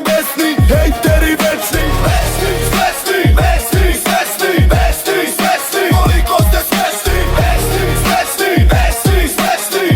besni, hejteri večni. Besni, svesni, besni, svesni, besni, svesni. Koliko ste smešni, besni, svesni, besni, svesni.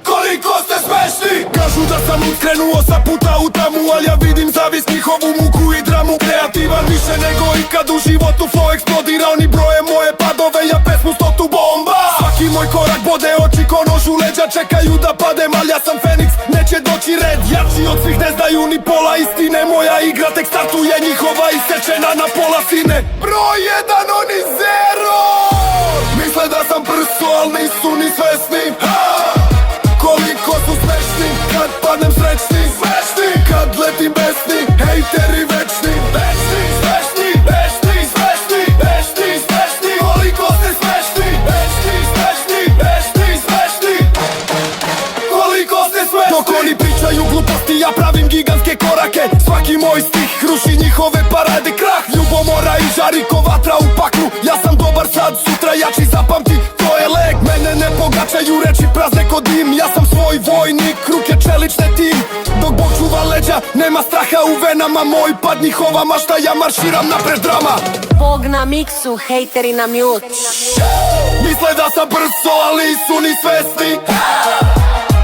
Koliko ste smešni. Kažu da sam utkrenuo sa puta u tamu, al ja vidim zavist, njihovu muku i dramu. Kreativan više nego ikad u životu, flow eksplodira, oni broje moje padove, ja pesmu stotu bomba. Svaki moj korak bode oči ko nož u leđa, čekaju da padem, al ja sam Feniks, neće doći red. Jači od svih ne znaju ni pola istine, moja igra tek startuje, njihova isečena na pola sine. Broj jedan, oni zero. Misle da sam prso, al nisu ni svesni. Koliko su smešni, kad padnem srećni. Smešni, kad letim besni, hejteri večni. Besni, smešni, besni, smešni, besni, smešni. Koliko ste smešni, besni, smešni, besni, smešni. Koliko ste smešni. Dok oni pričaju gluposti, ja pravim gigantske korake. Svaki moj stih ruši njihove parade. Krah, ljubomora i žari ko vatra u paklu. Ja sam dobar sad, sutra jači, zapamti, to je lek. Mene ne pogačaju reči prazne ko dim. Ja sam svoj vojnik, ruke čelične tim. Dok Bog čuva leđa, nema straha u venama. Moj pad, njihova mašta, ja marširam napred drama. Bog na miksu, hejteri na mute. Misle da sam brzo, ali su ni svesni.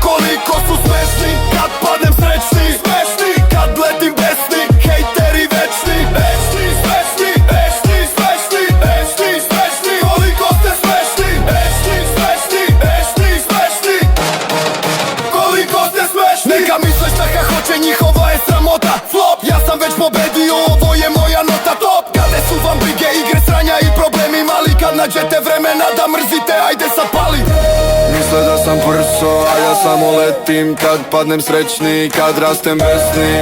Koliko su smešni, kad padnem srećni. Smešni, kad letim besni, hejteri večni. Besni, smešni, besni, smešni, besni, smešni. Koliko ste smešni, besni, smešni, besni, smešni. Koliko ste smešni. Neka misle šta ka hoće, njihova je sramota. Flop, ja sam već pobedio, ovo je moja nota top. Kade su vam brige, igre, sranja i problemi mali. Kad nađete vremena da mrzite, ajde sad pali. Misle da sam prso, a ja samo letim. Kad padnem srećni, kad rastem besni.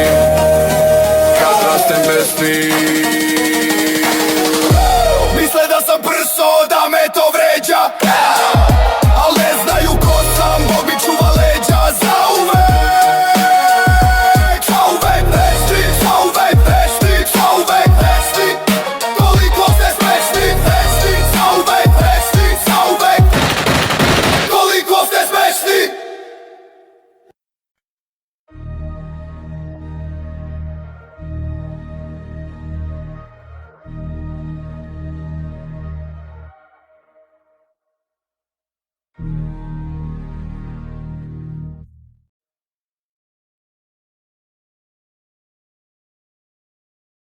Kad rastem besni. Misle da sam prso, da me to vređa.